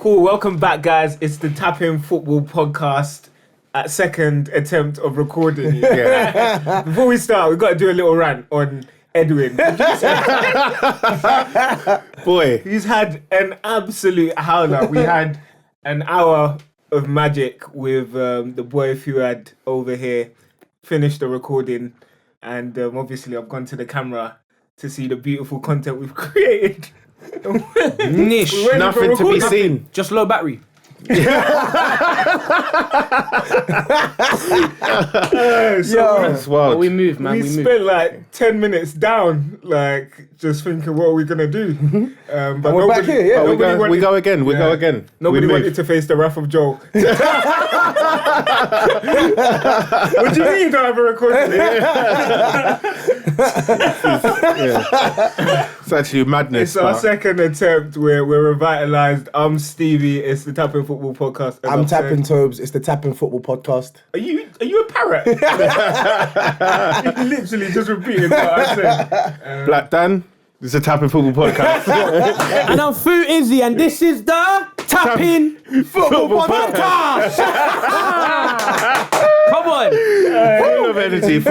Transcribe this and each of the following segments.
Cool, welcome back, guys. It's the TapIn Football podcast at second attempt of recording. Yeah. Before we start, we've got to do a little rant on Edwin. Boy, he's had an absolute howler. We had an hour of magic with the boy Fuad over here, finished the recording, and obviously I've gone to the camera to see the beautiful content we've created. Niche, nothing to be seen. Just low battery. So That's wild. We move, man. We spent like 10 minutes down, like just thinking, what are we gonna do? But we're back here, yeah. We go again. Nobody wanted to face the wrath of Joel. What do you mean you don't have a recording? It's actually madness. It's our second attempt. We're revitalised. I'm Stevie. It's the TapIn Football podcast. I'm TapIn Tobes. It's the TapIn Football podcast. Are you a parrot? Literally just repeating what I said. Black Dan. This is a TapIn Football podcast. And I'm Fu Izzy, and this is the TapIn Football podcast. Come on. Full of energy.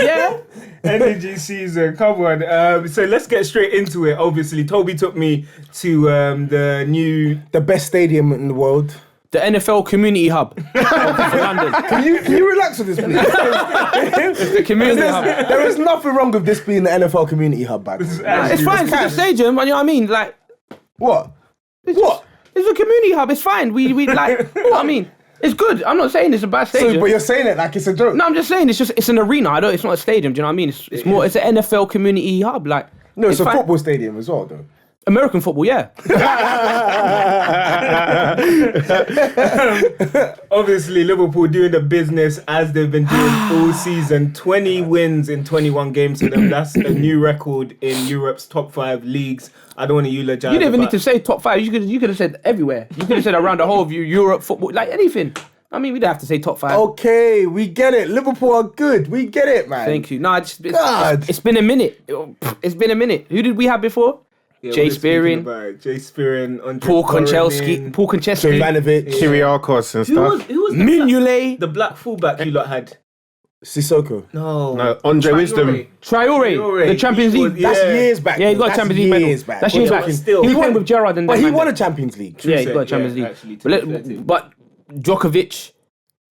Yeah. Energy season, come on. So let's get straight into it. Obviously, Toby took me to the best stadium in the world. The NFL Community Hub of London. Can you relax with this, please? It's the Community Hub. There is nothing wrong with this being the NFL Community Hub, man. It's fine. It's a stadium. You know what I mean? Like What? It's a community hub. It's fine. We like. What I mean? It's good. I'm not saying it's a bad stadium. So, but you're saying it like it's a joke. No, I'm just saying it's an arena. It's not a stadium. Do you know what I mean? It's more. It's an NFL community hub. Like it's a football stadium as well, though. American football, yeah. Obviously, Liverpool doing the business as they've been doing all season. 20 wins in 21 games for them. That's a new record in Europe's top 5 leagues. I don't want to eulogize. You didn't even need to say top 5. You could have said everywhere. You could have said around the whole of Europe football, like anything. I mean, we don't have to say top 5. Okay, we get it. Liverpool are good. We get it, man. Thank you. No, it's been a minute. It's been a minute. Who did we have before? Yeah, Jay Spearing, Paul Konchesky, Jovanovic, Kiriakos and stuff. Who was Mignolet, the black fullback you lot had? Sissoko. No, Andre Wisdom. Traore, the Champions League. That's years back. Yeah, he got a Champions League medal. That's years back. Still, he won with Gerrard and but he won a Champions League. Yeah, he got a Champions League. But Djokovic,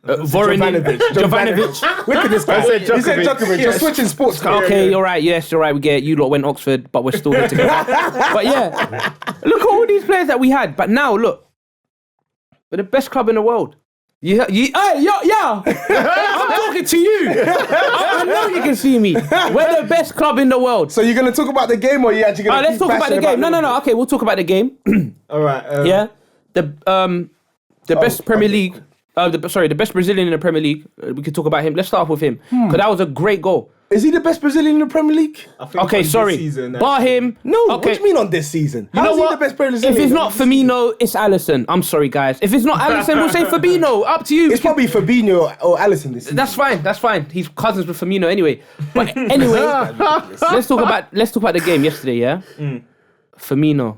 Jovanovic. Look at this guy. He said Djokovic. You're switching sports. Okay, you're right. Yes, you're right. We get it. You lot went Oxford, but we're still here together. But yeah, look at all these players that we had. But now, look, we're the best club in the world. Yeah. I'm talking to you. I know you can see me. We're the best club in the world. So you're going to talk about the game, or are you actually going to let's talk about the game. No. Okay, we'll talk about the game. All right. Yeah. The best Premier League. The best Brazilian in the Premier League. We could talk about him. Let's start off with him. Because that was a great goal. Is he the best Brazilian in the Premier League? Okay, sorry. Season, bar him. No, what do you mean on this season? How is he the best Brazilian? If it's not Firmino, it's Alisson. I'm sorry, guys. If it's not Alisson, we'll say Fabinho. Up to you. It's probably Fabinho or Alisson this season. That's fine. He's cousins with Firmino anyway. But anyway, let's talk about the game yesterday, yeah? Firmino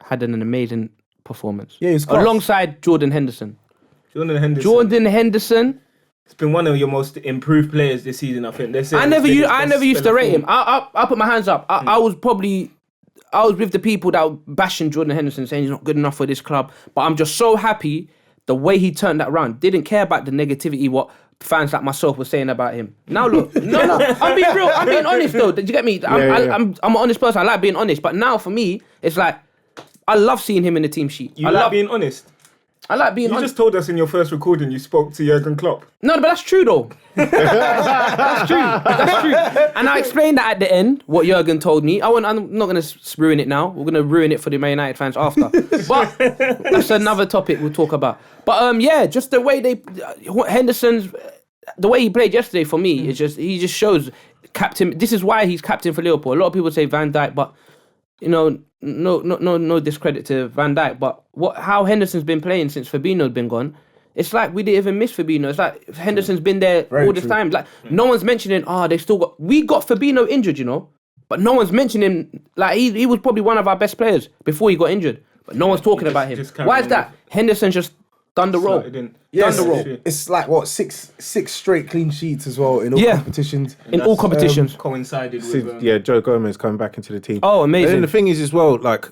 had an amazing performance. Yeah, he's alongside Jordan Henderson. Jordan Henderson. It's been one of your most improved players this season, I think. I never used to rate him. I'll put my hands up. I was with the people that were bashing Jordan Henderson, saying he's not good enough for this club. But I'm just so happy the way he turned that around. Didn't care about the negativity, what fans like myself were saying about him. Now look, no, I'm being real. I'm being honest though. Did you get me? I'm an honest person. I like being honest. But now for me, it's like, I love seeing him in the team sheet. I love being honest. I like being honest. You just told us in your first recording you spoke to Jurgen Klopp. No, but that's true though. That's true. And I explained that at the end, what Jurgen told me. I'm not going to ruin it now. We're going to ruin it for the Man United fans after. But that's another topic we'll talk about. But just the way Henderson's, the way he played yesterday for me, he just shows captain. This is why he's captain for Liverpool. A lot of people say Van Dijk, but no discredit to Van Dijk, but how Henderson's been playing since Fabinho's been gone, it's like we didn't even miss Fabinho. It's like Henderson's been there all this time. Like no one's mentioning, we got Fabinho injured, but no one's mentioning, like he was probably one of our best players before he got injured. but no one's talking about him. Why is that? Henderson just done the role. Yes, Done the role. it's like what six straight clean sheets as well in all competitions. In all competitions, coincided with Joe Gomez coming back into the team. Oh, amazing! And then the thing is as well, like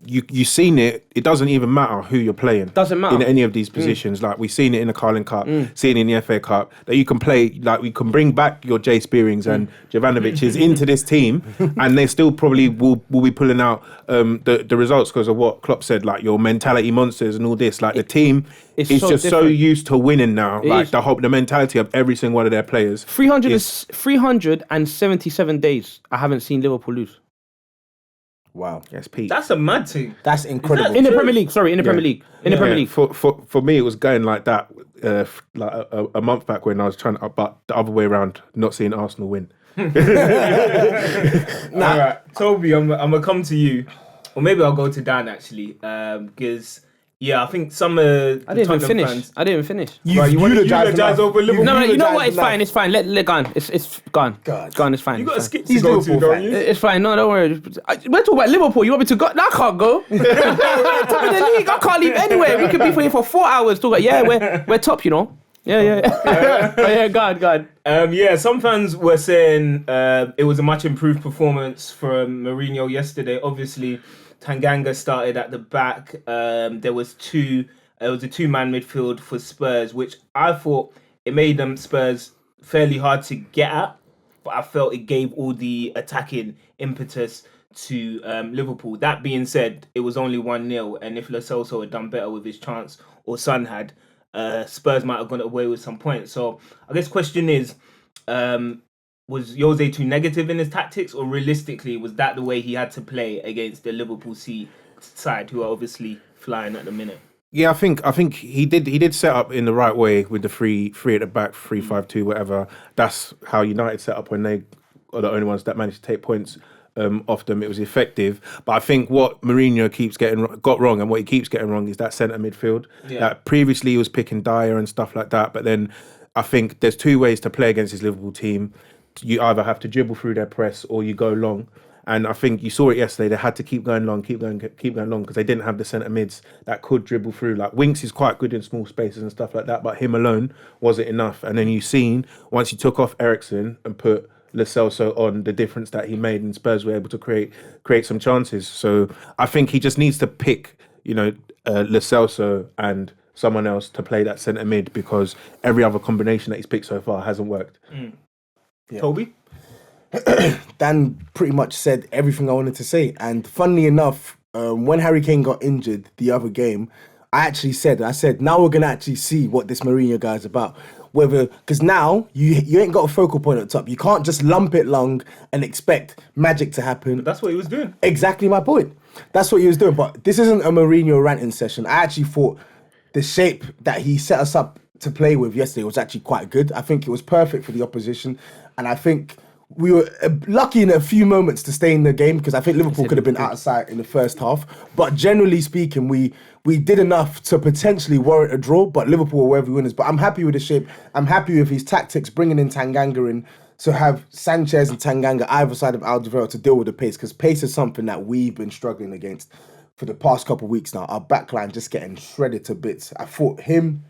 you seen it. It doesn't even matter who you're playing. Doesn't matter in any of these positions. Like we've seen it in the Carling Cup, seen it in the FA Cup. That you can play. Like we can bring back your Jay Spearings and Jovanoviches into this team, and they still probably will be pulling out the results because of what Klopp said. Like your mentality monsters and all this. Like the team is so just so different. used to winning now. Like the mentality of every single one of their players. 377 days. I haven't seen Liverpool lose. Wow, Yes, Pete. That's a mad thing. that's incredible. In the Premier League, sorry, in the Premier League. In the Premier League. For me, it was going like that like a month back when I was trying to, but the other way around, not seeing Arsenal win. All right, Toby, I'm gonna come to you, or maybe I'll go to Dan actually, because I think some I didn't even finish. I didn't even finish. You eulogize over Liverpool. No, you know what? It's fine. It's fine. Let go on. It's gone. God. Gone. It's fine. You got a It's fine. skit to go to, don't you? It's fine. No, don't worry. We're talking about Liverpool. You want me to go? No, I can't go. Top of the league. I can't leave anywhere. We could be here for 4 hours. Talk about, we're top, you know. Yeah. God. Some fans were saying it was a much improved performance from Mourinho yesterday. Obviously, Tanganga started at the back. There was a two-man midfield for Spurs, which I thought it made them Spurs fairly hard to get at, but I felt it gave all the attacking impetus to Liverpool. That being said, it was only 1-0, and if Lo Celso had done better with his chance, or Son had, Spurs might have gone away with some points. So I guess question is, was Jose too negative in his tactics, or realistically was that the way he had to play against the Liverpool side, who are obviously flying at the minute? Yeah, I think he did set up in the right way with the three at the back, 3-5-2, whatever. That's how United set up when they are the only ones that managed to take points off them. It was effective, but I think what Mourinho got wrong, and what he keeps getting wrong, is that centre midfield. That previously he was picking Dyer and stuff like that, but then I think there's two ways to play against his Liverpool team. You either have to dribble through their press or you go long. And I think you saw it yesterday. They had to keep going long because they didn't have the centre mids that could dribble through. Like Winks is quite good in small spaces and stuff like that, but him alone wasn't enough. And then you've seen once you took off Eriksen and put Lo Celso on, the difference that he made, and Spurs were able to create some chances. So I think he just needs to pick, Lo Celso and someone else to play that centre mid, because every other combination that he's picked so far hasn't worked. Yeah. Toby? Dan pretty much said everything I wanted to say. And funnily enough, when Harry Kane got injured the other game, I said, now we're going to actually see what this Mourinho guy is about. Because now you ain't got a focal point at the top. You can't just lump it long and expect magic to happen. But that's what he was doing. Exactly my point. That's what he was doing. But this isn't a Mourinho ranting session. I actually thought the shape that he set us up to play with yesterday was actually quite good. I think it was perfect for the opposition. And I think we were lucky in a few moments to stay in the game, because I think Liverpool could have been out of sight in the first half. But generally speaking, we did enough to potentially warrant a draw, but Liverpool were worthy winners. But I'm happy with the shape. I'm happy with his tactics, bringing in Tanganga in, to have Sanchez and Tanganga either side of Alderweireld to deal with the pace, because pace is something that we've been struggling against for the past couple of weeks now. Our backline just getting shredded to bits. I thought him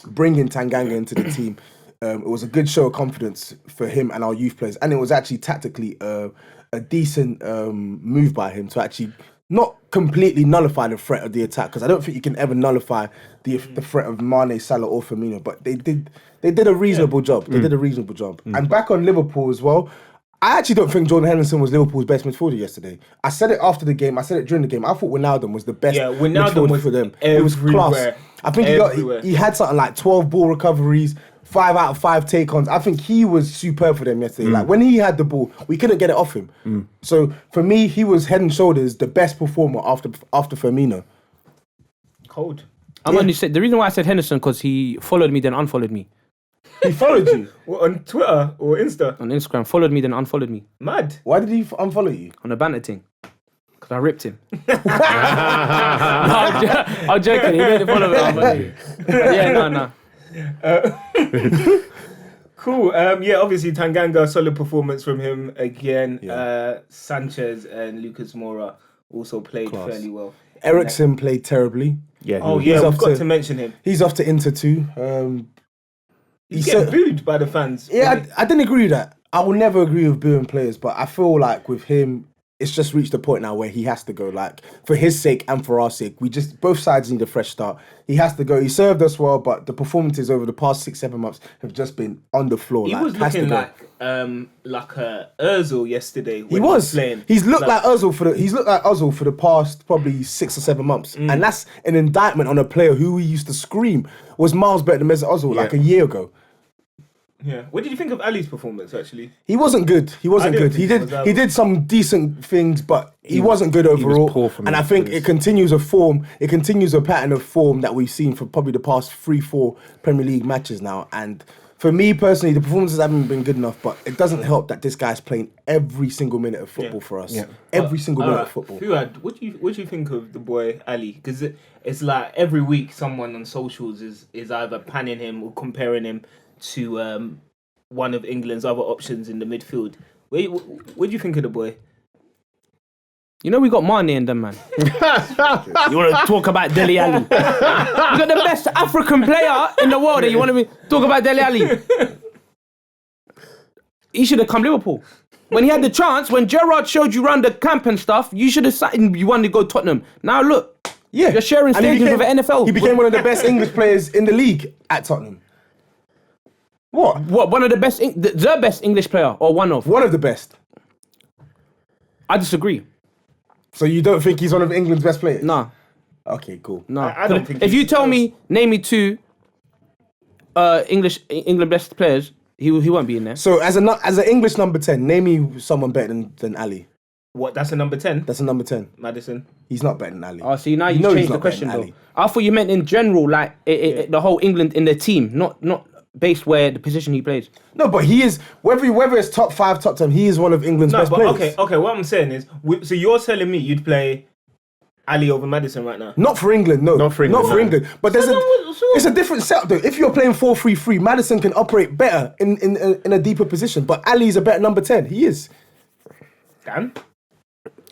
bringing Tanganga into the team, it was a good show of confidence for him and our youth players. And it was actually tactically a decent move by him to actually not completely nullify the threat of the attack, because I don't think you can ever nullify the threat of Mane, Salah or Firmino, but they did a reasonable job. They did a reasonable job. And back on Liverpool as well, I actually don't think Jordan Henderson was Liverpool's best midfielder yesterday. I said it after the game, I said it during the game. I thought Wijnaldum was the best midfielder for them. It was class. I think he had something like 12 ball recoveries, 5 out of 5 take-ons. I think he was superb for them yesterday. Like when he had the ball, we couldn't get it off him. So for me, he was head and shoulders the best performer after Firmino. Cold. I'm only saying the reason why I said Henderson, because he followed me then unfollowed me He followed you What, on Twitter or Insta? on Instagram. Followed me then unfollowed me Mad. Why did he unfollow you? on the banter thing. Because I ripped him. No, I'm joking. He didn't follow me. Yeah, no. Cool. Obviously Tanganga, solid performance from him again. Sanchez and Lucas Moura also played fairly well. Eriksen played terribly. Yeah. Oh he yeah, off we've got to- to mention him. He's off to Inter too. He's He getting said- booed by the fans. Yeah, I didn't agree with that. I will never agree with booing players, but I feel like with him, it's just reached a point now where he has to go. Like, for his sake and for our sake, both sides need a fresh start. He has to go. He served us well, but the performances over the past 6-7 months have just been on the floor. He was has to looking go. like a Özil yesterday. When He was playing. He's looked like Özil for the past probably 6 or 7 months, and that's an indictment on a player who we used to scream was miles better than Mesut Ozil like a year ago. Yeah. What did you think of Ali's performance? Actually, He wasn't good. He wasn't didn't good. He think did he was he did some decent things, but he wasn't good overall. poor for me. And I think it continues a pattern of form that we've seen for probably the past 3-4 Premier League matches now. And for me personally, the performances haven't been good enough, but it doesn't help that this guy's playing every single minute of football for us. Yeah. Every single minute of football. Fuad, what do you think of the boy Ali? Because it's like every week someone on socials is either panning him or comparing him to one of England's other options in the midfield. What do you think of the boy? You know we got Mane in them, man. You want to talk about Dele Alli? You got the best African player in the world, and you want to talk about Dele Alli? He should have come Liverpool. When he had the chance, when Gerrard showed you around the camp and stuff, you should have sat and you wanted to go Tottenham. Now look, you're sharing And he stages with the NFL. He became one of the best English players in the league at Tottenham. What? One of the best, the best English player, or one of? One of the best. I disagree. So you don't think he's one of England's best players? Nah. Okay, cool. No, I don't think if he's- you tell me, name me two England best players, he won't be in there. So as an English number 10, name me someone better than Ali. What? That's a number 10. That's a number 10. Madison. He's not better than Ali. Oh, see, now you know he's changed the not better question than though. Ali. I thought you meant in general, like the whole England in the team, not based where the position he plays. No, but he is, whether it's top 5, top 10, he is one of England's No, best but players. okay. What I'm saying is, so you're telling me you'd play Ali over Madison right now? Not for England, no. Not for England, no. England. But it's a different setup though. If you're playing 4-3-3, Madison can operate better in a deeper position. But Ali's a better number 10. He is. Dan?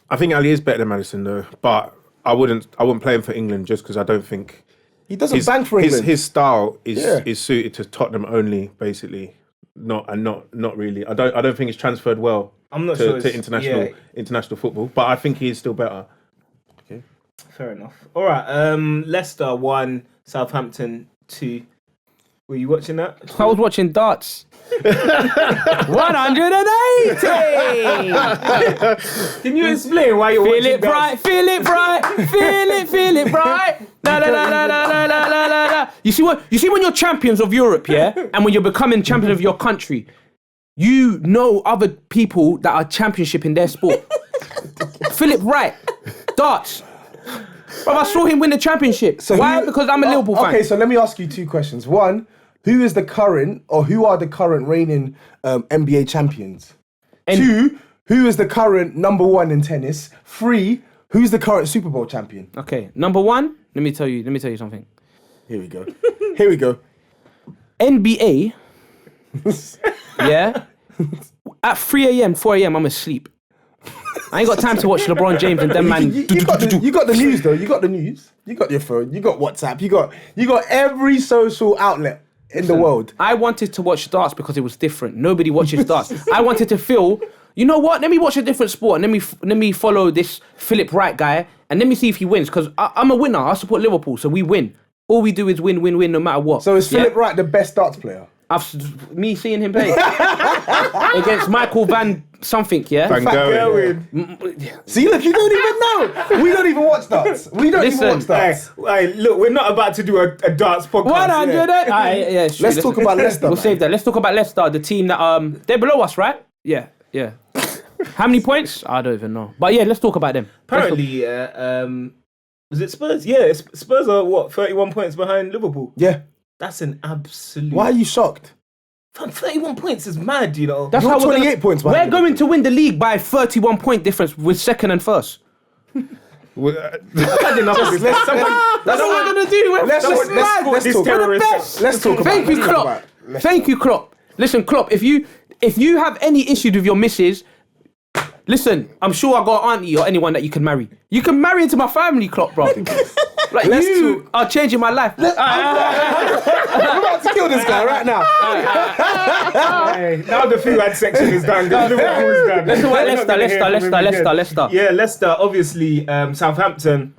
I think Ali is better than Madison though, but I wouldn't play him for England just because I don't think He doesn't bang for England. his style is Yeah. is suited to Tottenham only, basically. Not really. I don't think it's transferred well. I'm not to, sure to it's- international football, but I think he is still better. Fair enough. All right. Leicester 1, Southampton 2. Were you watching that? I was watching darts. 180. Can you explain why you're Feel watching it bright, feel it bright, feel it bright. La la la la la la la la la. You see when you're champions of Europe, yeah, and when you're becoming champion of your country, you know other people that are championship in their sport. Philip Wright, darts. But I saw him win the championship. So why? who- Because I'm a Liverpool fan. Okay, so let me ask you 2 questions. One, who are the current reigning NBA champions? 2, who is the current number 1 in tennis? 3, who's the current Super Bowl champion? Okay, number 1. Let me tell you something. Here we go. Here we go. NBA. Yeah. At 3 a.m., 4 a.m., I'm asleep. I ain't got time to watch LeBron James and them man. You got the news though. You got the news. You got your phone. You got WhatsApp. You got every social outlet in the world. I wanted to watch darts because it was different. Nobody watches darts. I wanted to feel, you know what? Let me watch a different sport and let me follow this Philip Wright guy and let me see if he wins. Because I'm a winner. I support Liverpool, so we win. All we do is win, no matter what. So is Yeah? Philip Wright the best darts player? Me seeing him play against Michael Van something, yeah. Van Gogh. See, look, you don't even know. We don't even watch darts. We don't even watch darts. Hey, look, we're not about to do a darts podcast. 100. Yeah, sure, Let's talk about Leicester. We'll man. save that. Let's talk about Leicester, the team that they're below us, right? Yeah. How many points? I don't even know. But yeah, let's talk about them. Apparently, was it Spurs? Yeah, Spurs are 31 points behind Liverpool. Yeah. That's an absolute. Why are you shocked? Fam, 31 points is mad, you know. That's You're how we're 28 points We're behind going to win the league by 31 point difference with second and first. That's what we're gonna do. Let's talk. Let's talk about. Thank you, Klopp. Thank you, Klopp. Listen, Klopp. If you have any issues with your missus, Listen, I'm sure I got an auntie or anyone that you can marry. You can marry into my family, Klopp, bro. Like you are changing my life. I'm about to kill this guy right now. Hey, now the Fuad section is done. Liverpool's done. Leicester. Yeah, Leicester, obviously, Southampton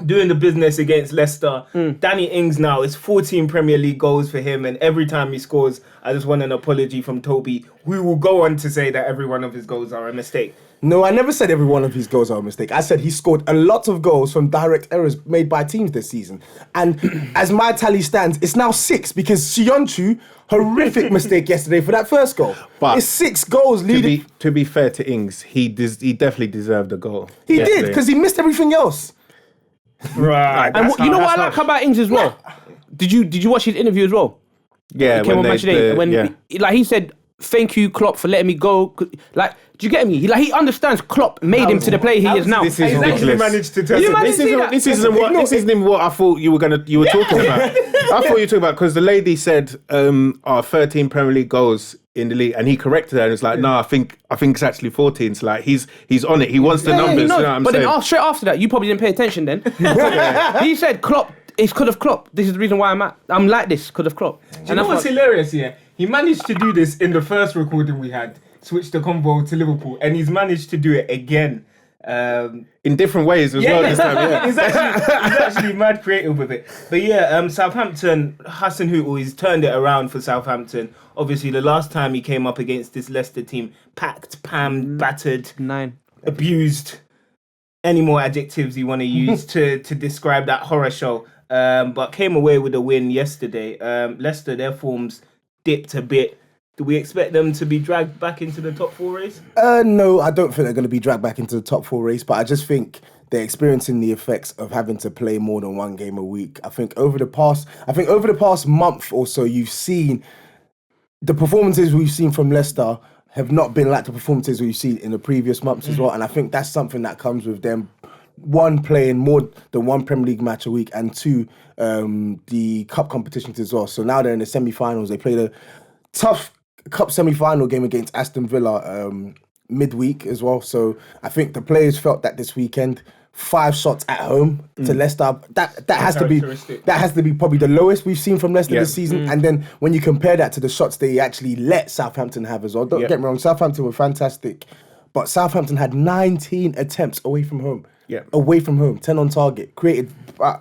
doing the business against Leicester. Danny Ings now, it's 14 Premier League goals for him, and every time he scores, I just want an apology from Toby, who will go on to say that every one of his goals are a mistake. No, I never said every one of his goals are a mistake. I said he scored a lot of goals from direct errors made by teams this season. And as my tally stands, it's now 6 because Sionchu, horrific mistake yesterday for that first goal. But it's 6 goals leading. To be fair to Ings, he definitely deserved a goal. He did, because he missed everything else. Right. And you know what I like about Ings as well? Did you watch his interview as well? Yeah, He came on Match Day he said, "Thank you, Klopp, for letting me go." Like, do you get me? He understands Klopp made him to the player he is now. This is ridiculous. Managed to test This isn't what I thought you were talking about. I thought you were talking about because the lady said 13 Premier League goals in the league, and he corrected her and it's like, no, I think it's actually 14. So like he's on it. He wants the numbers. You know what I'm saying? Then straight after that, you probably didn't pay attention then. He said, "Klopp, it's could have Klopp. This is the reason why I'm like this. Could have Klopp." Do you know what's hilarious here? He managed to do this in the first recording we had, switch the convo to Liverpool, and he's managed to do it again. In different ways as well this time. Yeah. he's actually mad creative with it. But yeah, Southampton, Hassan Hootel, he's turned it around for Southampton. Obviously, the last time he came up against this Leicester team, packed, pammed, battered, 9. abused, any more adjectives you want to use to describe that horror show. But came away with a win yesterday. Leicester, their forms dipped a bit. Do we expect them to be dragged back into the top 4 race? No, I don't think they're going to be dragged back into the top 4 race, but I just think they're experiencing the effects of having to play more than one game a week. I think over the past month or so, you've seen the performances we've seen from Leicester have not been like the performances we've seen in the previous months as well, and I think that's something that comes with them. 1, playing more than 1 Premier League match a week, and 2, the cup competitions as well. So now they're in the semi-finals. They played a tough cup semi-final game against Aston Villa midweek as well. So I think the players felt that this weekend, 5 shots at home to Leicester, that has to be probably the lowest we've seen from Leicester this season. And then when you compare that to the shots they actually let Southampton have as well, don't get me wrong, Southampton were fantastic, but Southampton had 19 attempts away from home. Away from home, 10 on target, created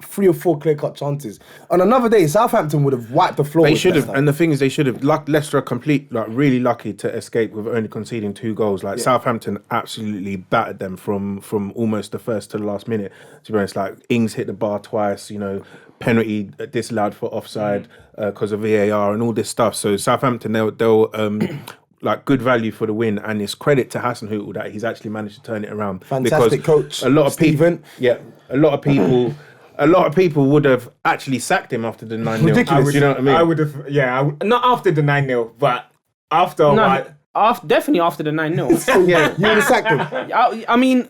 3 or 4 clear-cut chances. On another day, Southampton would have wiped the floor. They should have, and the thing is, they should have. Leicester are really lucky to escape with only conceding 2 goals. Like Southampton absolutely battered them from almost the first to the last minute. To be honest, like Ings hit the bar twice. You know, penalty disallowed for offside because of VAR and all this stuff. So Southampton, they'll like good value for the win, and it's credit to Hassan Hootel that he's actually managed to turn it around. Fantastic coach. A lot of people would have actually sacked him after the 9-0. Ridiculous. You know what I mean? I would have, not after the 9-0, but after a while. Definitely after the 9-0. Yeah, you would have sacked him. I mean,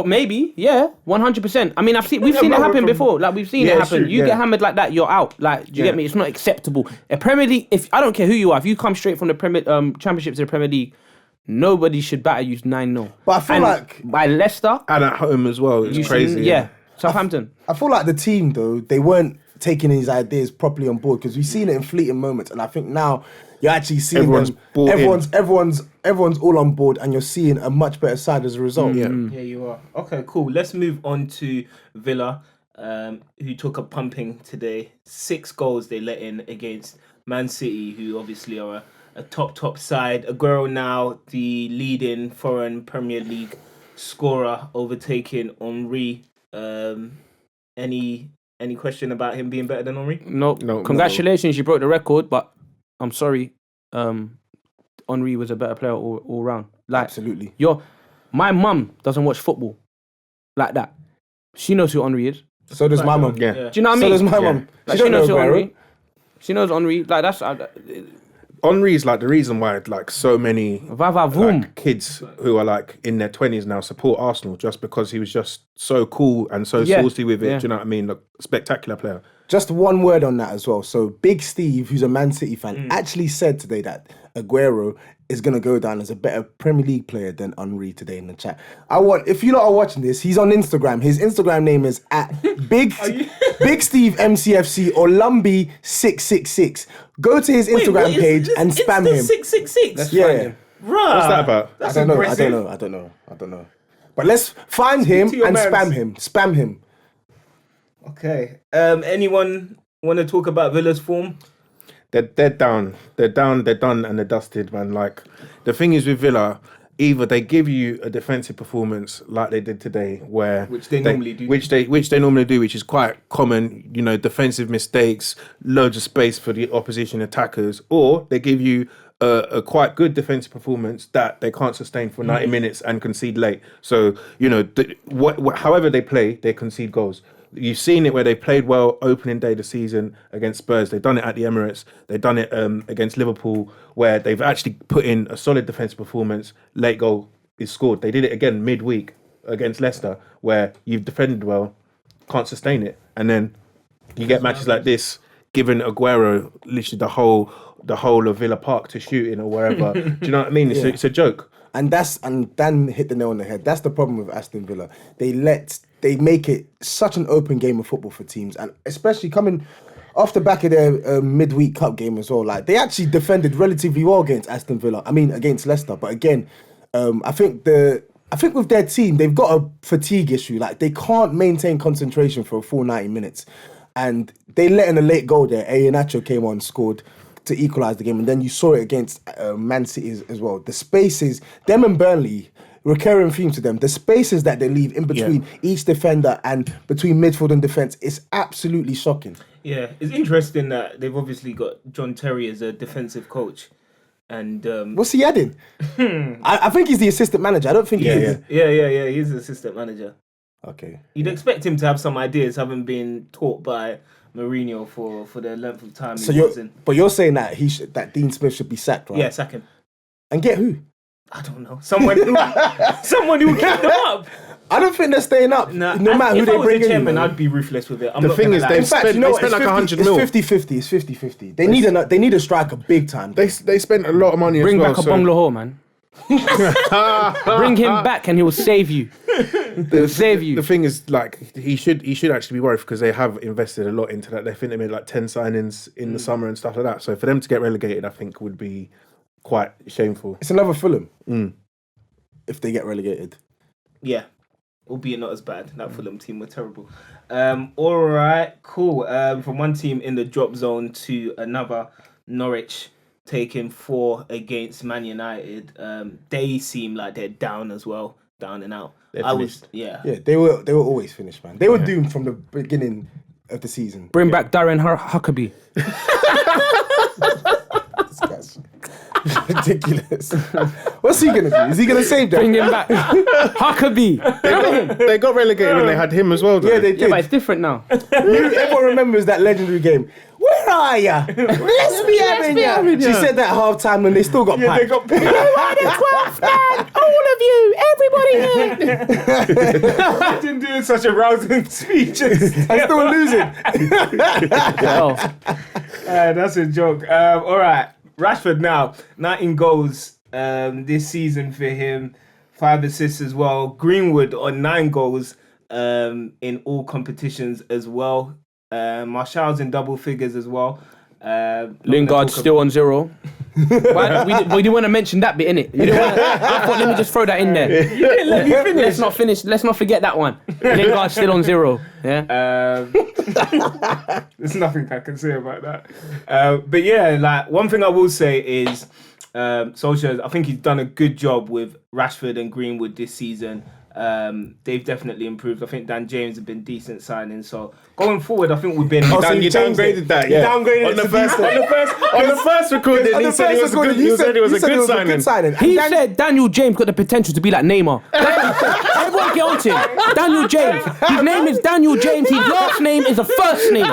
maybe, 100%. I mean, we've seen it happen before. Like, we've seen it happen. You get hammered like that, you're out. Like, do you get me? It's not acceptable. A Premier League, I don't care who you are, if you come straight from the Championship to the Premier League, nobody should batter you 9-0. But I feel like by Leicester and at home as well, it's crazy. Southampton. I feel like the team though, they weren't taking his ideas properly on board, because we've seen it in fleeting moments, and I think now you're actually seeing everyone's all on board, and you're seeing a much better side as a result. Yeah, you are. Okay, cool. Let's move on to Villa, who took a pumping today. 6 goals they let in against Man City, who obviously are a top side. Aguero now the leading foreign Premier League scorer, overtaking Henry. Any question about him being better than Henry? No. Congratulations, you broke the record, but I'm sorry. Henry was a better player all round. Like, absolutely. My mum doesn't watch football like that. She knows who Henry is. So does my mum. Yeah. Do you know what I mean? So does my mum. Like, she knows who Henry. She knows Henry. Like, that's. Henry's like the reason why like so many like, kids who are like in their 20s now support Arsenal, just because he was just so cool and so saucy with it. Do you know what I mean? Like, spectacular player. Just one word on that as well. So Big Steve, who's a Man City fan, actually said today that Aguero is going to go down as a better Premier League player than Henry today in the chat. If you lot are watching this, he's on Instagram. His Instagram name is at Big Steve MCFC or Lumby666. Go to his Instagram page and spam him. 666. Yeah. Right. What's that about? That's I aggressive. don't know. But let's find him and spam him. Spam him. Okay. Anyone want to talk about Villa's form? They're down. They're done, and they're dusted, man. Like, the thing is with Villa, either they give you a defensive performance like they did today, which they normally do, which is quite common. You know, defensive mistakes, loads of space for the opposition attackers, or they give you a quite good defensive performance that they can't sustain for 90 minutes and concede late. So, you know, however they play, they concede goals. You've seen it where they played well opening day of the season against Spurs. They've done it at the Emirates. They've done it against Liverpool, where they've actually put in a solid defensive performance. Late goal is scored. They did it again midweek against Leicester, where you've defended well, can't sustain it, and then you get matches like this, giving Aguero literally the whole of Villa Park to shoot in or wherever. Do you know what I mean? It's a joke. And Dan hit the nail on the head. That's the problem with Aston Villa. They make it such an open game of football for teams, and especially coming off the back of their midweek cup game as well. Like, they actually defended relatively well against Aston Villa. I mean, against Leicester. But again, I think with their team, they've got a fatigue issue. Like, they can't maintain concentration for a full 90 minutes, and they let in a late goal there. Iheanacho came on, scored to equalise the game, and then you saw it against Man City as well. The spaces, them and Burnley, recurring theme to them, the spaces that they leave in between each defender and between midfield and defence is absolutely shocking. Yeah, it's interesting that they've obviously got John Terry as a defensive coach. And what's he adding? I think he's the assistant manager. I don't think he is. Yeah, he's the assistant manager. Okay. You'd expect him to have some ideas, having been taught by Mourinho for the length of time he was in. But you're saying that that Dean Smith should be sacked, right? Yeah, sack him. And get who? I don't know. Someone who will keep them up. I don't think they're staying up. No matter who they bring in. Chairman, I'd be ruthless with it. The thing is, they spent like 100 mil. It's 50-50. It's 50-50. They need a striker big time. They spent a lot of money. Bring as well, back a Bong Lahore, man. Bring him back and he will save you. He'll save you. The thing is, like, he should actually be worried because they have invested a lot into that. They think they made like 10 signings in the summer and stuff like that. So for them to get relegated, I think would be quite shameful. It's another Fulham. If they get relegated. Yeah. Albeit not as bad. That Fulham team were terrible. All right, cool. From one team in the drop zone to another, Norwich taking 4 against Man United. They seem like they're down as well, down and out. Yeah, they were always finished, man. They were doomed from the beginning of the season. Bring back Darren Huckabee. This guy's ridiculous. What's he gonna do? Is he gonna save them? Bring him back. Huckabee. They got relegated when they had him as well, though. Yeah, they did. Yeah, but it's different now. Everyone remembers that legendary game. Where are ya? Let's be having ya. She said that at half time when they still got piped. They got paid. You are the 12th man. All of you. Everybody here. Imagine doing such a rousing speech and still losing. That's a joke. All right. Rashford now, 19 goals this season for him, 5 assists as well. Greenwood on 9 goals in all competitions as well. Martial's in double figures as well. Lingard still on 0. We didn't want to mention that bit, innit? I thought, let me just throw that in there. You didn't let me finish. Let's not forget that one. Lingard still on 0. Yeah. There's nothing I can say about that. But yeah, like, one thing I will say is Solskjaer, I think he's done a good job with Rashford and Greenwood this season. They've definitely improved. I think Dan James have been decent signings. So going forward, I think we've been. You downgraded that. Yeah. You downgraded on the first recording. He said it was a good. You said it was a good signing. He said Daniel James got the potential to be like Neymar. Everyone get on to him. Daniel James. His name is Daniel James. His last name is a first name.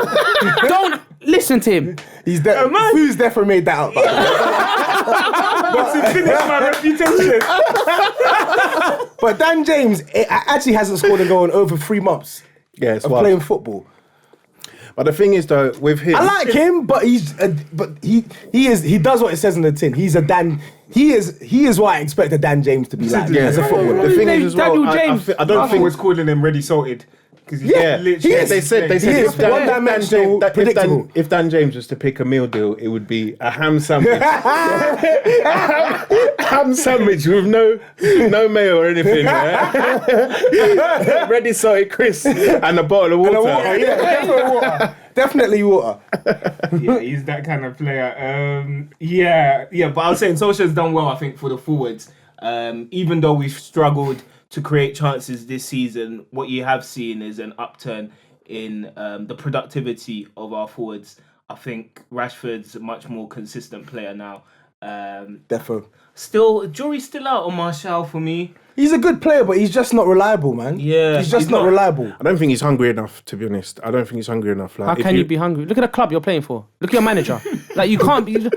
Don't listen to him. Who's definitely made that up? What's he finished my reputation? But Dan James actually hasn't scored a goal in over 3 months of playing football. But the thing is, though, with him, I like him, but he does what it says in the tin. He is what I expect a Dan James to be like as a footballer. The thing is, as well, Daniel James. I don't think was calling him ready salted. Because they said he is one-dimensional, predictable. if Dan James was to pick a meal deal, it would be a ham sandwich. Ham sandwich with no mayo or anything. Ready salted crisp and a bottle of water. Definitely water. Yeah, he's that kind of player. But I was saying Solskjaer's done well, I think, for the forwards. Even though we've struggled to create chances this season, what you have seen is an upturn in the productivity of our forwards. I think Rashford's a much more consistent player now. Defo. Jury's still out on Martial for me. He's a good player, but he's just not reliable, man. Yeah, he's just not reliable. I don't think he's hungry enough, to be honest. I don't think he's hungry enough. Like, how can you be hungry? Look at the club you're playing for. Look at your manager. Like, you can't be.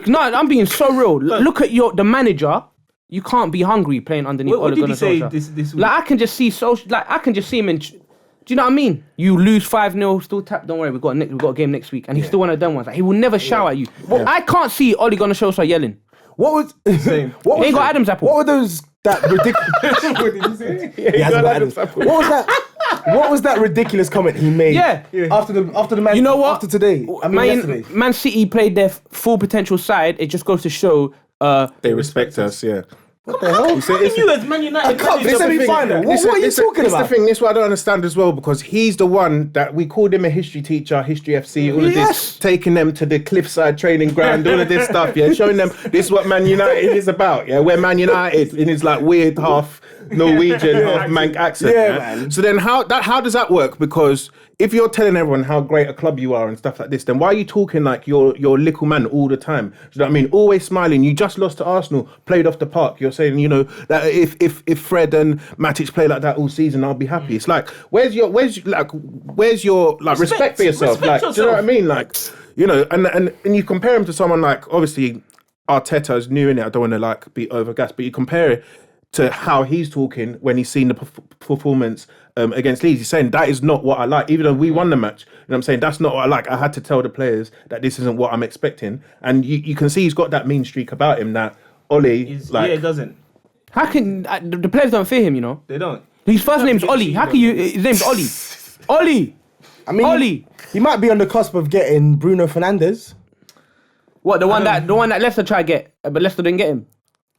No, I'm being so real. Look at the manager. You can't be hungry playing underneath. What did he say this week? Like, I can just see him in. Do you know what I mean? You lose 5-0, still tap. Don't worry, we've got a game next week, and he's still one of them ones. Like, he will never shout at you. Well, I can't see Ole Gunnar Solskjaer yelling. What was? Same. What He ain't got Adam's apple. What were those? That ridiculous. What did he say? He hasn't got Adam's apple. What was that? What was that ridiculous comment he made? Yeah. After the man. You know what? After today. I mean, yesterday. Man City played their full potential side. It just goes to show. They respect us, yeah. What the hell? How can you as Man United? They semi-final. What are you talking about? It's the thing. This is what I don't understand as well, because he's the one that we called him a history teacher, history FC, all of this, taking them to the cliffside training ground, all of this stuff, yeah, showing them this is what Man United is about, yeah. We're Man United in his like weird half Norwegian, half Manc accent. Yeah, man. So then how does that work? Because if you're telling everyone how great a club you are and stuff like this, then why are you talking like you're little man all the time? Do you know what I mean? Always smiling. You just lost to Arsenal, played off the park. You're saying, you know, that if Fred and Matic play like that all season, I'll be happy. It's like, where's your respect for yourself? Like, do you know what I mean? Like, you know, and you compare him to someone like, obviously Arteta is new in it. I don't want to like be overgassed, but you compare it to how he's talking when he's seen the performance against Leeds. He's saying that is not what I like, even though we won the match. You know what I'm saying? That's not what I like. I had to tell the players that this isn't what I'm expecting. And you can see he's got that mean streak about him that Ollie, it doesn't. How can the players don't fear him? You know, They don't. his first name's Ollie. How can you? His name's Ollie. Ollie. I mean, Ollie. he might be on the cusp of getting Bruno Fernandes. What the one that Leicester tried to get, but Leicester didn't get him.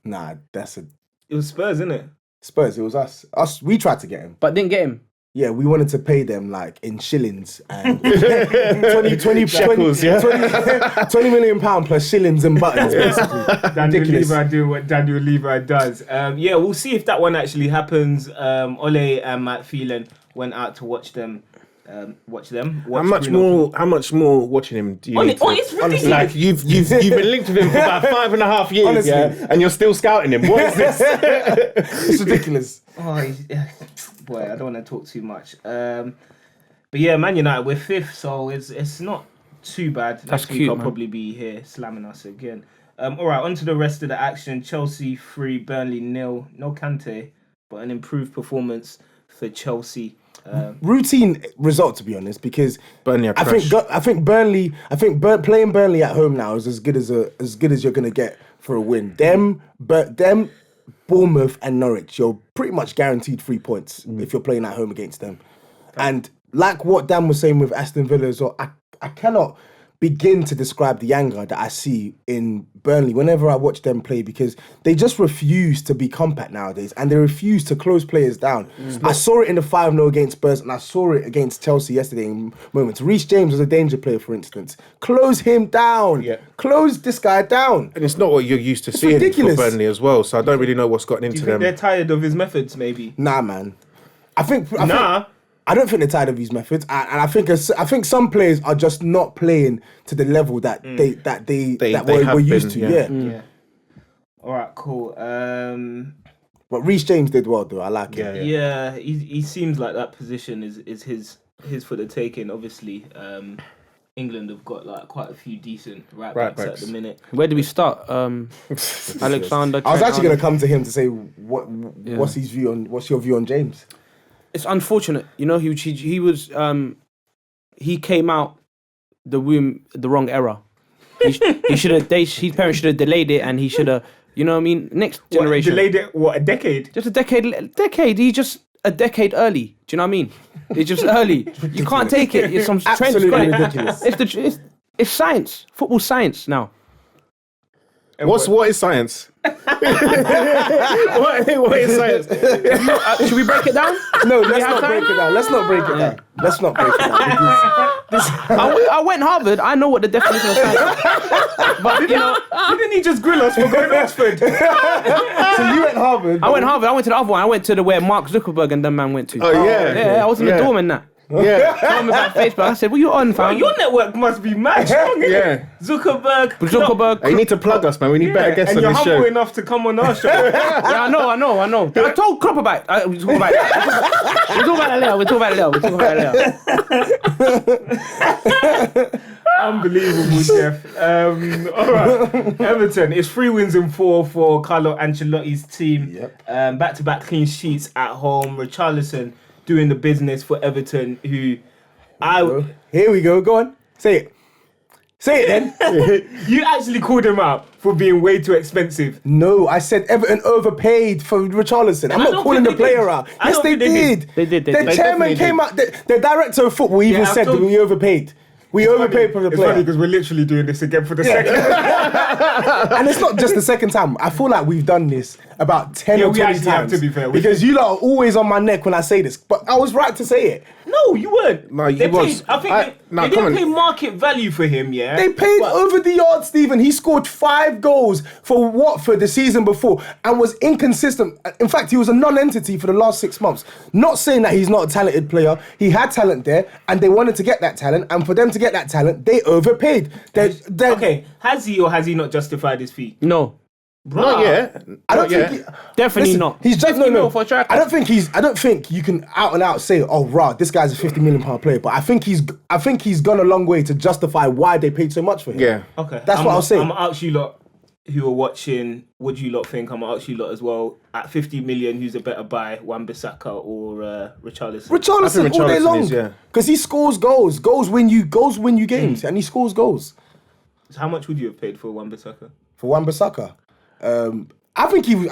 Nah, It was Spurs, isn't it? Spurs. It was us. We tried to get him. But didn't get him. Yeah, we wanted to pay them like in shillings and 20 shekels, yeah? 20 million pound plus shillings and buttons, basically. Daniel Levi do what Daniel Levi does. We'll see if that one actually happens. Ole and Matt Phelan went out to watch them. How much more watching him do you need to? It's ridiculous. Like you've been linked with him for about 5.5 years, Honestly. yeah, and you're still scouting him. What is this? It's ridiculous. Boy, I don't want to talk too much. But yeah, Man United, we're 5th, so it's not too bad. That's Next week cute, I'll man. probably be here slamming us again. All right, on to the rest of the action. Chelsea 3, Burnley 0. No Kante, but an improved performance for Chelsea. Routine result, to be honest, because Burnley are trash. I think playing Burnley at home now is as good as you're gonna get for a win. Them Bournemouth and Norwich, you're pretty much guaranteed 3 points if you're playing at home against them. And like what Dan was saying with Aston Villa as well, I cannot begin to describe the anger that I see in Burnley whenever I watch them play, because they just refuse to be compact nowadays and they refuse to close players down. I saw it in the 5-0 against Spurs and I saw it against Chelsea yesterday in moments. Reece James was a danger player, for instance. Close him down. Yeah. Close this guy down. And it's not what you're used to seeing ridiculous. for Burnley as well, so I don't really know what's gotten Do into you think them. they're tired of his methods, maybe? Nah, man. I don't think they're tired of these methods, and I think some players are just not playing to the level that we're used to. Yeah. All right, cool. But Reece James did well, though. I like it. Yeah, he seems like that position is his for the taking. Obviously, England have got like quite a few decent right backs at the minute. Where do we start? Alexander. I was actually going to come to him to say what's your view on James? It's unfortunate, you know. He he came out the womb the wrong era. He should have. His parents should have delayed it, and he should have. You know what I mean? Next generation. Delayed it, a decade? Just a decade. He's just a decade early. Do you know what I mean? It's just early. You can't take it. It's some trends. Absolutely ridiculous. It's science. Football science now. What is science? what is science? Should we break it down? No, let's not break it down. Let's not break it down. Let's not break it down. I went Harvard. I know what the definition of science is. But Didn't he just grill us for going to Oxford? So you went Harvard. I went Harvard. I went to the other one. I went to where Mark Zuckerberg and them man went to. Oh yeah. Yeah, I was in the dorm and that. Yeah. Told me about Facebook. I said, "What you on, fam?" Your network must be mad strong. Yeah. Zuckerberg. You need to plug us, man. We need better guests and on you're this humble show. enough to come on our show. Yeah, I know. I told Klopp about it. We'll talk about it. We'll talk about it later. Unbelievable, Jeff. All right. Everton. It's 3 wins in 4 for Carlo Ancelotti's team. Yep. Back-to-back clean sheets at home. Richarlison doing the business for Everton, who Here we go. Go on. Say it. Say it then. you actually called him out for being way too expensive. No, I said Everton overpaid for Richarlison. I'm I not don't calling think the they player did. out. I Yes, don't they think they did. They did. The They chairman came out. The director of football even I've said that told- we overpaid. We overpaid for the It's funny player. because we're literally doing this again for the second. And it's not just the second time. I feel like we've done this about 10 Yeah, or we 20 actually have, times. to be fair. Because you lot are always on my neck when I say this. But I was right to say it. No, you weren't. No, he They was. paid- I think No, they come didn't on. pay market value for him, yeah? They paid But- over the yard, Stephen. He scored 5 goals for Watford the season before and was inconsistent. In fact, he was a non-entity for the last 6 months. Not saying that he's not a talented player. He had talent there and they wanted to get that talent. And for them to get that talent, they overpaid. They're Okay, has he or has he not justified his fee? No, Not yet. I don't Not yet. think definitely listen, not. He's just 50 no. mil for a striker. I don't think you can out and out say, "Oh, rah, this guy's a £50 million player." But I think he's gone a long way to justify why they paid so much for him. Yeah. Okay. That's what I was saying. I'm going to ask you lot who are watching, what do you lot think? I'm going to ask you lot as well. At 50 million, who's a better buy, Wan-Bissaka or Richarlison? Richarlison all day Richarlison long is, yeah. because he scores goals. Goals win you games, and he scores goals. So how much would you have paid for Wan-Bissaka? For Wan-Bissaka, I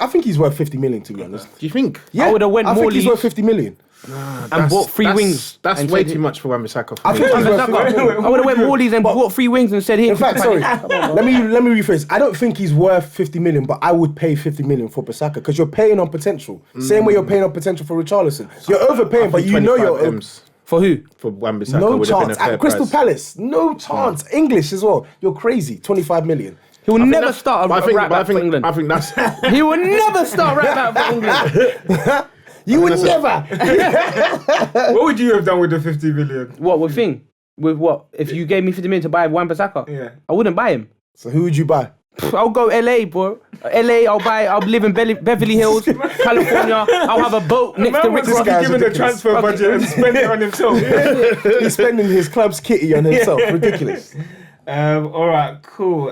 think he's worth 50 million, to be honest. Do you think? Yeah, I would've went I more think he's Leeds. worth 50 million. And bought 3 wings. That's and way said- too much for Wan-Bissaka. I think he's worth 50 million. I would have went Morley's and bought 3 wings and said, "Here." In fact, sorry. let me rephrase. I don't think he's worth 50 million, but I would pay 50 million for Bissaka because you're paying on potential. Same way you're paying on potential for Richarlison. You're overpaying, but you know you're M's For who? for Wan-Bissaka no would have been a chance fair at Crystal price. Palace. No chance. English as well. You're crazy. 25 million. He will never That's- start a but right back for England. I think that's. He will never start right back for England. You would never. What would you have done with the 50 million? What with thing? With what? If you gave me 50 million to buy Wan-Bissaka, Yeah. I wouldn't buy him. So who would you buy? I'll go LA, bro. LA, I'll live in Beverly Hills, California. I'll have a boat next to Man Rick was Ross. guy's given the ridiculous. transfer budget and spend it on himself. He's spending his club's kitty on himself. Ridiculous. All right, cool.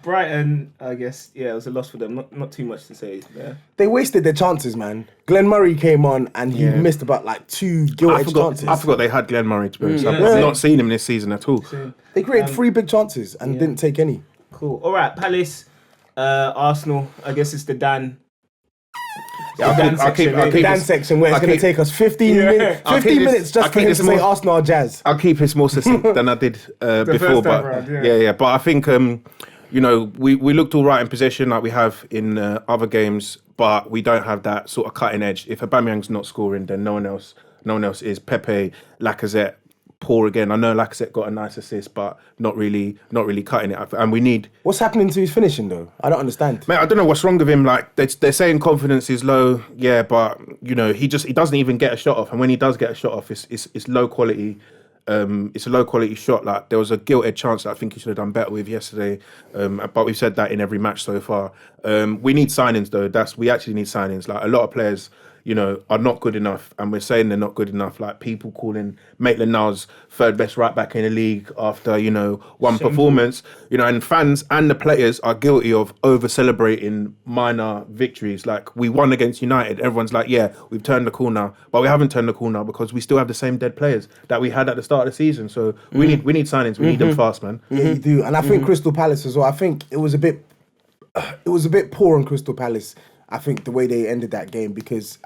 Brighton, I guess, yeah, it was a loss for them. Not too much to say there. They wasted their chances, man. Glenn Murray came on and he missed about like 2 gilt-edged chances. I forgot they had Glenn Murray to be honest. I've Yeah. not seen him this season at all. They created 3 big chances and didn't take any. Cool. All right, Palace, Arsenal. I guess it's the Dan. Yeah, I'll keep Dan this- section where it's I'll going to keep- take us 15 Yeah. minutes. I'll 15 keep this- minutes just I'll for keep him this to say more- Arsenal or Jazz. I'll keep this more succinct than I did before, first but time round, yeah. But I think you know we looked all right in possession like we have in other games, but we don't have that sort of cutting edge. If Aubameyang's not scoring, then no one else is. Pepe, Lacazette, poor again. I know Lacazette got a nice assist, but not really cutting it. And we need. What's happening to his finishing though? I don't understand. Mate, I don't know what's wrong with him. Like they're saying confidence is low, yeah, but you know he doesn't even get a shot off, and when he does get a shot off, it's low quality. It's a low quality shot. Like there was a gilt-edged chance that I think he should have done better with yesterday. But we've said that in every match so far. We need signings though. We actually need signings. Like a lot of players, are not good enough, and we're saying they're not good enough. Like people calling Maitland-Niles third best right back in the league after one performance. And fans and the players are guilty of over celebrating minor victories. Like we won against United, everyone's like, yeah, we've turned the corner, but we haven't turned the corner because we still have the same dead players that we had at the start of the season. So we need signings. We need them fast, man. Yeah, you do, and I think Crystal Palace as well. I think it was a bit poor on Crystal Palace. I think the way they ended that game, because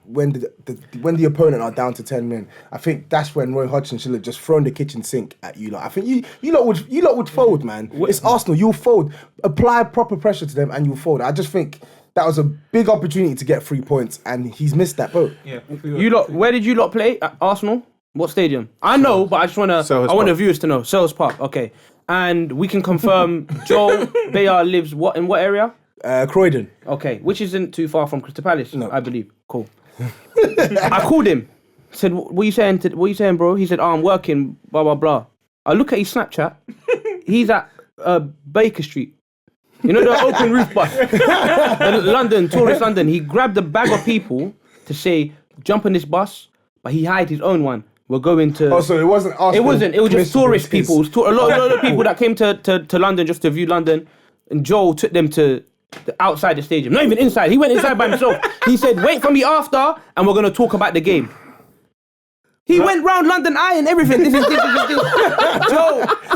when the opponent are down to 10 men, I think that's when Roy Hodgson should have just thrown the kitchen sink at you lot. I think you lot would fold, man. It's Arsenal, you'll fold. Apply proper pressure to them and you'll fold. I just think that was a big opportunity to get 3 points, and he's missed that boat. Yeah. Where did you lot play? At Arsenal? What stadium? I know, but I just want the viewers to know. Selhurst Park, okay. And we can confirm Joel Bayard lives in what area? Croydon. Okay, which isn't too far from Crystal Palace, no. I believe. Cool. I called him. Said, "What are you saying? What are you saying, bro?" He said, "I'm working." Blah blah blah. I look at his Snapchat. He's at Baker Street. You know the open roof bus, London, tourist London. He grabbed a bag of people to say, "Jump on this bus," but he hired his own one. We're going to. Oh, so it wasn't Arsenal. It wasn't. It was just tourist people. It was a lot of people that came to London just to view London, and Joel took them to outside the stadium, not even inside. He went inside by himself. He said, "Wait for me after, and we're gonna talk about the game." He went round London Eye and everything. This is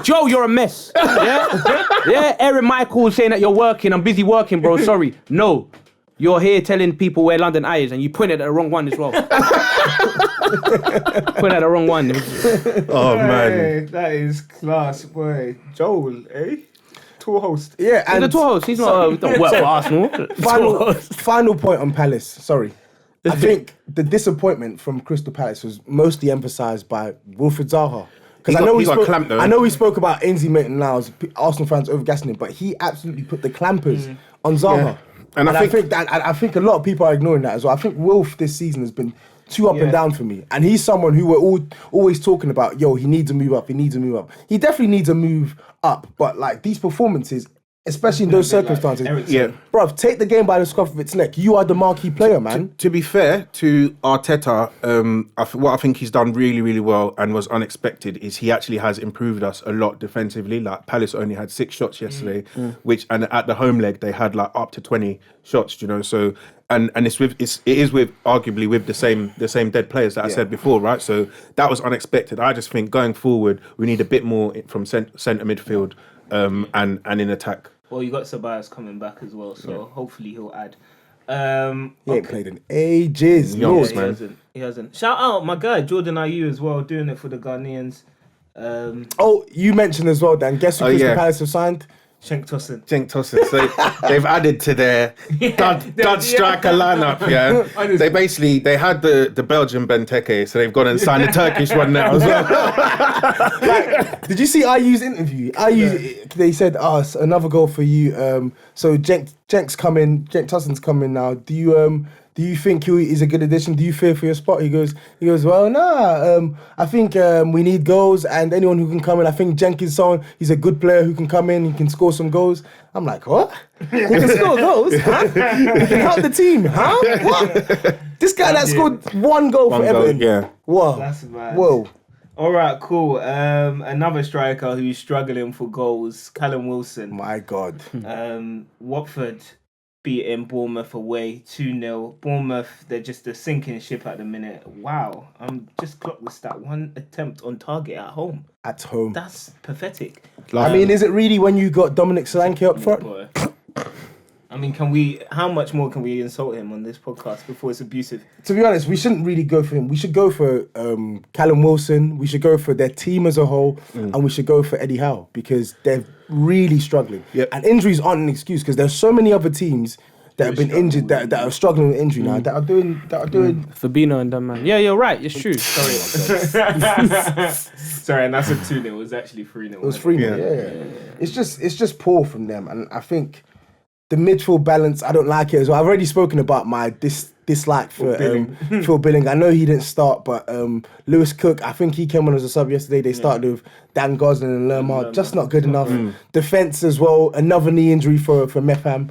Joe, you're a mess. Yeah. Aaron Michael saying that you're working. I'm busy working, bro. Sorry. No, you're here telling people where London Eye is, and you pointed at the wrong one as well. Pointed at the wrong one. Oh man, that is class, boy. Joel, tour host. Yeah, and the tour host. He's not work for Arsenal. Final point on Palace. Sorry, I think the disappointment from Crystal Palace was mostly emphasised by Wilfried Zaha. Because I know we spoke about Ainsley Maitland-Niles, Arsenal fans overgassing him, but he absolutely put the clampers on Zaha. Yeah. And I think a lot of people are ignoring that as well. I think Wilf this season has been too up and down for me, and he's someone who we're always talking about. He needs to move up. He definitely needs a move up, but like these performances, especially in those circumstances, bruv, take the game by the scruff of its neck. You are the marquee player, man. To be fair to Arteta, what I think he's done really, really well and was unexpected is he actually has improved us a lot defensively. Like Palace only had 6 shots yesterday, and at the home leg they had like up to 20 shots. So and it is arguably with the same dead players that I said before, right? So that was unexpected. I just think going forward we need a bit more from centre midfield and in attack. Well, you got Ceballos coming back as well, so hopefully he'll add. He ain't played in ages. He hasn't. Shout out my guy Jordan Ayew as well, doing it for the Ghanaians. You mentioned as well, Dan. Guess who Crystal Palace have signed? Cenk Tosun. So they've added to their dud striker lineup. Yeah, they had the Belgian Benteke, so they've gone and signed a Turkish one now as well. Did you see Ayew's interview? They said, another goal for you. So Cenk Tosun's coming now. Do you think he's a good addition? Do you fear for your spot? He goes, well, nah. I think we need goals, and anyone who can come in. I think Jenkins someone. He's a good player who can come in. He can score some goals. I'm like, what? He can score goals? Huh? He can help the team? Huh? What? This guy that scored one goal for Everton. Yeah. Whoa. That's mad. Whoa. All right, cool. Another striker who's struggling for goals, Callum Wilson. My God. Watford beating Bournemouth away 2-0. Bournemouth, they're just a sinking ship at the minute. Wow. I'm just clocked the stat. 1 attempt on target at home. At home. That's pathetic. I mean, is it really when you got Dominic Solanke up front? Boy. I mean, how much more can we insult him on this podcast before it's abusive? To be honest, we shouldn't really go for him. We should go for Callum Wilson. We should go for their team as a whole. And we should go for Eddie Howe because they're really struggling. Yep. And injuries aren't an excuse because there's so many other teams that have been injured that are struggling with injury now that are doing Fabinho and that man. Yeah, you're right. It's true. Sorry, and that's a 2-0. It was actually 3-0. It was 3-0. Yeah. It's just poor from them, and I think the midfield balance, I don't like it as well. I've already spoken about my dislike for Phil Billing. I know he didn't start, but Lewis Cook, I think he came on as a sub yesterday. They started with Dan Gosling and Lerma, just not good enough. Defense as well, another knee injury for Mepham.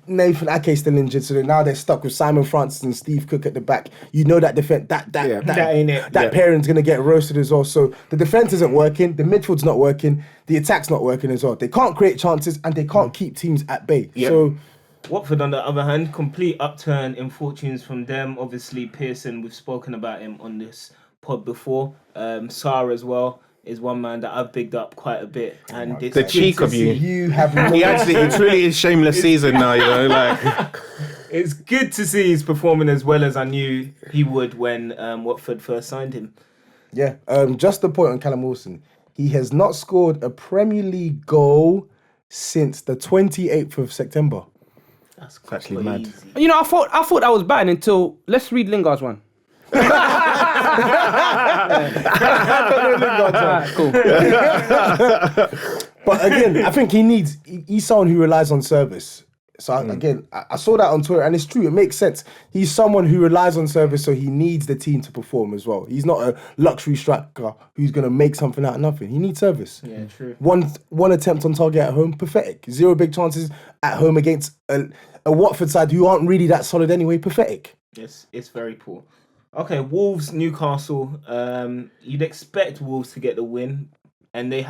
Nathan Ake still injured, so now they're stuck with Simon Francis and Steve Cook at the back. You know that defense, that ain't it. pairing's gonna get roasted as well. So the defense isn't working, the midfield's not working, the attack's not working as well. They can't create chances and they can't keep teams at bay. So Watford, on the other hand, complete upturn in fortunes from them. Obviously, Pearson, we've spoken about him on this pod before. Sarr as well is one man that I've bigged up quite a bit. And it's The cheek of you. you have He truly is shameless season now, you know, like. It's good to see he's performing as well as I knew he would when Watford first signed him. Yeah, just a point on Callum Wilson. He has not scored a Premier League goal since the 28th of September. That's actually mad. You know, I thought that was bad until let's read Lingard's one. Cool. But again, I think he's someone who relies on service. So again, I saw that on Twitter, and it's true. It makes sense. He's someone who relies on service, so he needs the team to perform as well. He's not a luxury striker who's going to make something out of nothing. He needs service. Yeah, true. One attempt on target at home, pathetic. 0 big chances at home against a Watford side who aren't really that solid anyway, pathetic. Yes, it's very poor. Okay, Wolves, Newcastle. You'd expect Wolves to get the win, and they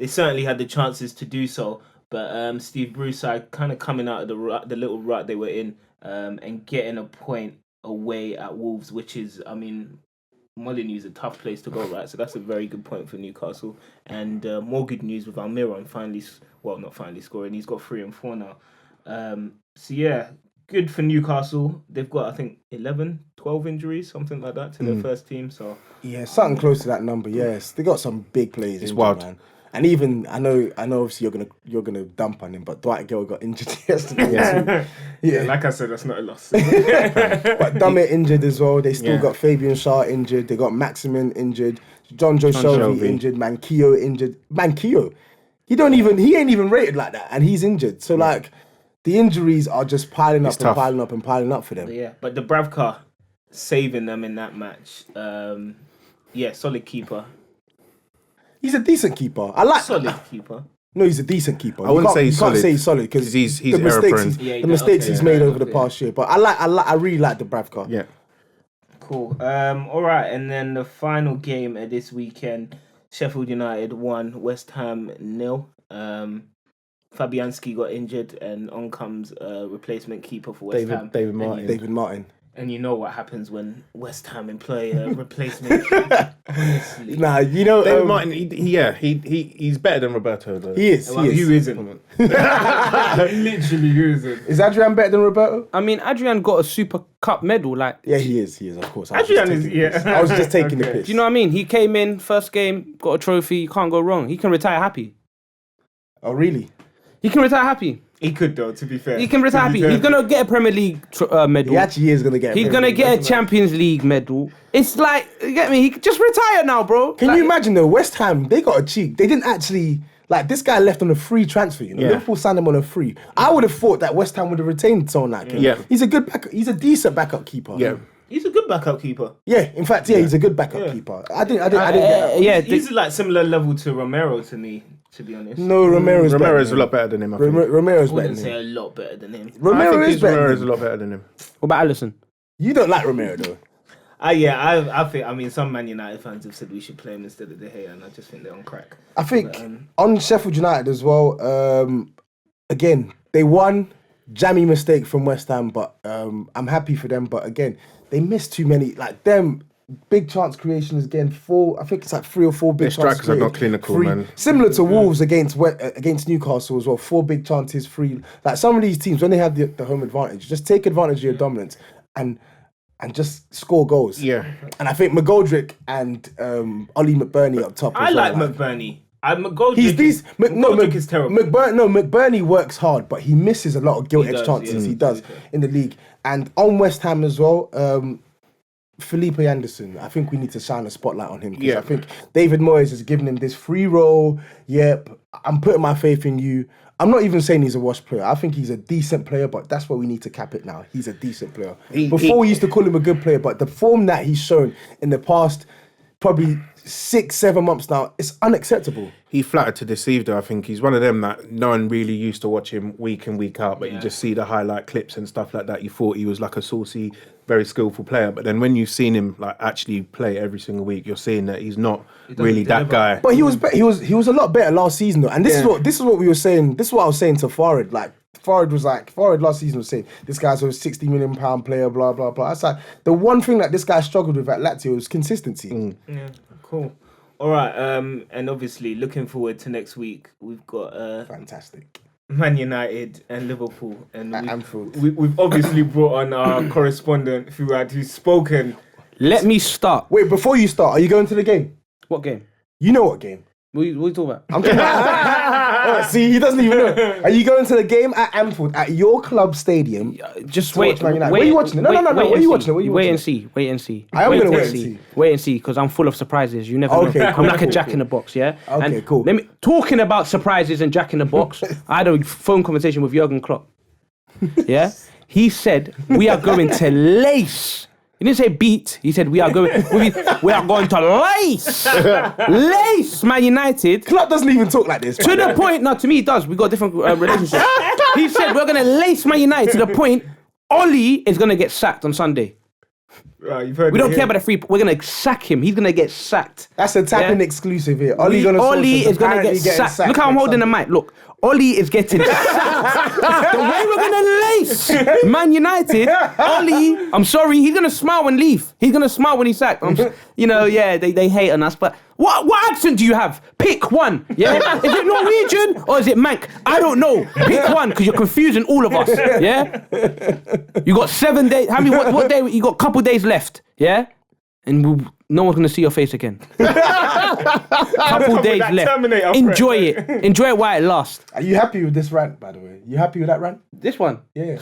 certainly had the chances to do so. But Steve Bruce kind of coming out of the little rut they were in, and getting a point away at Wolves, which is, I mean, Molineu's a tough place to go, right? So that's a very good point for Newcastle. And more good news with Almiron not finally scoring. He's got 3 and 4 now. So yeah, good for Newcastle. They've got, I think, 11, 12 injuries, something like that, to their first team. So yeah, something close to that number. Yes, they got some big players. It's injured, wild. Man. And even I know. Obviously, you're gonna dump on him, but Dwight Aguero got injured yesterday. yeah, like I said, that's not a loss. But Dummett injured as well. They still got Fabian Schär injured. They got Maximin injured. John Joe Shelby injured. Manquillo injured. Manquillo, he ain't even rated like that, and he's injured. So like, the injuries are just piling up and piling up and piling up for them. Yeah, but Dubravka saving them in that match. Solid keeper. He's a decent keeper. I like solid keeper. No, he's a decent keeper. I wouldn't say he's solid. You can't say he's solid because he's the mistakes he's made over the yeah. past year. But I really like Dubravka. Yeah. Cool. All right, and then the final game of this weekend, Sheffield United 1, West Ham 0. Fabianski got injured, and on comes replacement keeper for West Ham, David Martin. David Martin. And you know what happens when West Ham employ a replacement keeper. Honestly. Nah, you know David Martin. He's better than Roberto though. He is. Well, who isn't? Literally, who isn't? Is Adrian better than Roberto? I mean, Adrian got a Super Cup medal. Like, Yeah, he is. He is, of course. I was just taking the piss. do you know what I mean? He came in first game, got a trophy. You can't go wrong. He can retire happy. Oh, really? He can retire happy. He could though. To be fair, He can retire happy. He's gonna get a Premier League medal. He actually is gonna get. He's gonna get a Champions League medal. It's like, you get me? He can just retire now, bro. Can you imagine though? West Ham, they got a cheek. They didn't actually like this guy left on a free transfer. You know, Yeah. Liverpool signed him on a free. I would have thought that West Ham would have retained someone like him. Yeah. He's a good back. He's a decent backup keeper. Yeah. he's a good backup keeper. Yeah. In fact, he's a good backup keeper. I didn't get that. Yeah, He's like similar level to Romero to me, to be honest. No, Romero's a lot better than him. I think. Romero's I better wouldn't than say him. a lot better than him. Romero is better. Romero's a than him. lot better than him. What about Alisson? You don't like Romero though. I think. I mean, some Man United fans have said we should play him instead of De Gea, and I just think they're on crack. I think on Sheffield United as well. Again, they won. Jammy mistake from West Ham, but I'm happy for them. But again, they missed too many. Like them big chance creations again. I think it's like 3 or 4 big chances. Their strikers are not created. clinical, man. Similar to Wolves against Newcastle as well. 4 big chances, 3. Like some of these teams when they have the home advantage, just take advantage of your dominance and just score goals. Yeah. And I think McGoldrick and Ollie McBurney up top. I as well, like McBurney. McGoldrick is terrible. McBurney works hard, but he misses a lot of gilt-edged chances. yeah. He does in the league. And on West Ham as well, Felipe Anderson. I think we need to shine a spotlight on him because I think David Moyes has given him this free role. Yep, I'm putting my faith in you. I'm not even saying he's a washed player. I think he's a decent player, but that's where we need to cap it now. He's a decent player. Before we used to call him a good player, but the form that he's shown in the past probably 6-7 months now, it's unacceptable. He flattered to deceive though. I think he's one of them that no one really used to watch him week in, week out, but you just see the highlight clips and stuff like that. You thought he was like a saucy, very skillful player, but then when you've seen him like actually play every single week, you're seeing that he's not really that guy. But he was a lot better last season though, and this is what we were saying. This is what I was saying to Farid. Like Farid last season was saying this guy's a £60 million player, blah blah blah. That's like the one thing that this guy struggled with at Lazio was consistency. Yeah, cool. All right, and obviously looking forward to next week. We've got Fantastic. Man United and Liverpool, and Anfield. we've obviously brought on our correspondent who's spoken. Let me start. Wait, before you start, are you going to the game? What game? You know what game? What are you talking about? I'm talking about. See, he doesn't even know. Are you going to the game at Anfield at your club stadium? Just to wait. watch Man United? Where are you watching it? No. Where are you watching it? Wait and see. Wait and see. I am going to wait and see. Wait and see, because I'm full of surprises. You never know. Okay, cool, I'm like a cool, jack cool. in the box, yeah? Okay, cool. Talking about surprises and jack in the box, I had a phone conversation with Jurgen Klopp. Yeah? He said, we are going to lace. He didn't say beat. He said we are going to lace Man United. Klopp doesn't even talk like this. To the point, no, to me he does. We got a different relationship. He said we're going to lace Man United to the point Oli is going to get sacked on Sunday. You've heard We don't care about the free. We're going to sack him. He's going to get sacked. That's a TapIn exclusive here. Oli is going to get sacked. Look how I'm holding the mic. Look. Oli is getting sacked. The way we're going to lace Man United, Oli, I'm sorry, he's going to smile when leave. He's going to smile when he's sacked. They hate on us, but what accent do you have? Pick one, yeah? Is it Norwegian or is it Manc? I don't know. Pick one, because you're confusing all of us, yeah? You got 7 days. How many, what day? You got a couple days left, yeah? And no one's going to see your face again. Couple days left. Enjoy it. Enjoy it while it lasts. Are you happy with this rant, by the way? You happy with that rant? This one? Yeah.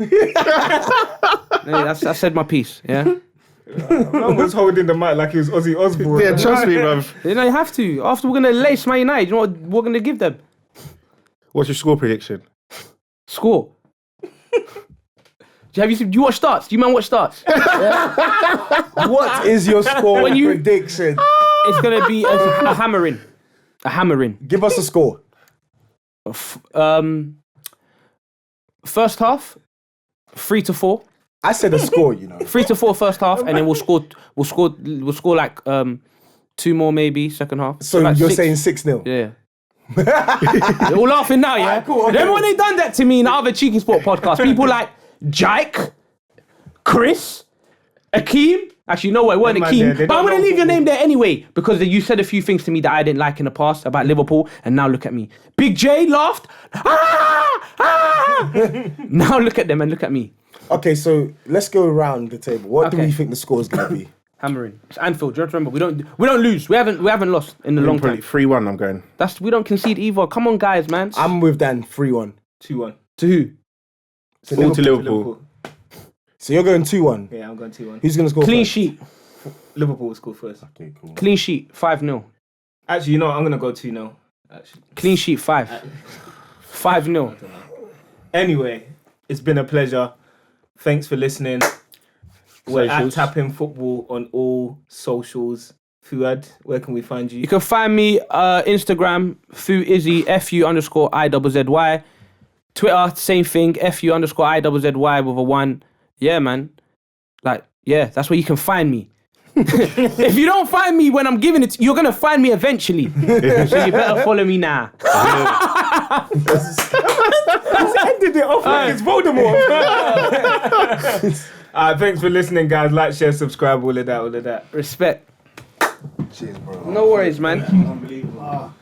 I said my piece, yeah? Man was holding the mic like he was Ozzy Osbourne. Yeah, trust me, bruv. You know, you have to. After we're going to lace Man United, you know what we're going to give them? What's your score prediction? Score. Do you watch starts? Do you man watch starts? What is your score prediction? It's going to be a hammering. A hammering. Give us a score. First half, 3-4. I said a score, you know. 3-4 first half, and then we'll score like 2 more maybe second half. So like you're 6. saying 6-0? Yeah. They're all laughing now, yeah? Cool, okay. Then when they done that to me in the other Cheeky Sport podcast, people like Jake, Chris, Akeem. Actually, no, it weren't Akeem. But I'm going to leave your name there anyway, because you said a few things to me that I didn't like in the past about Liverpool, and now look at me. Big J laughed. Now look at them and look at me. Okay, so let's go around the table. What do we think the score is going to be? Hammering. It's Anfield. Do you have to remember? We don't lose. We haven't lost in a long time. 3-1, I'm going. We don't concede either. Come on, guys, man. I'm with Dan. 3-1. 2-1. To who? All to Liverpool. So you're going 2-1. Yeah, I'm going 2-1. Who's going to score Clean first? sheet. Liverpool will score first. Okay, cool. Clean sheet. 5-0. Actually, you know what? I'm going to go 2-0. Actually. Clean sheet 5. 5-0. Anyway, it's been a pleasure. Thanks for listening. We're at TapIn Football on all socials. Fuad, where can we find you? You can find me Instagram, FuIzzy, FU_IZZY. Twitter, same thing, FU_IZZY with a 1. Yeah, man. Like, yeah, that's where you can find me. If you don't find me when I'm giving it, you're going to find me eventually. So you better follow me now. He's ended it off like it's Voldemort. Thanks for listening, guys. Like, share, subscribe, all of that. Respect. Cheers, bro. No worries, man. Unbelievable.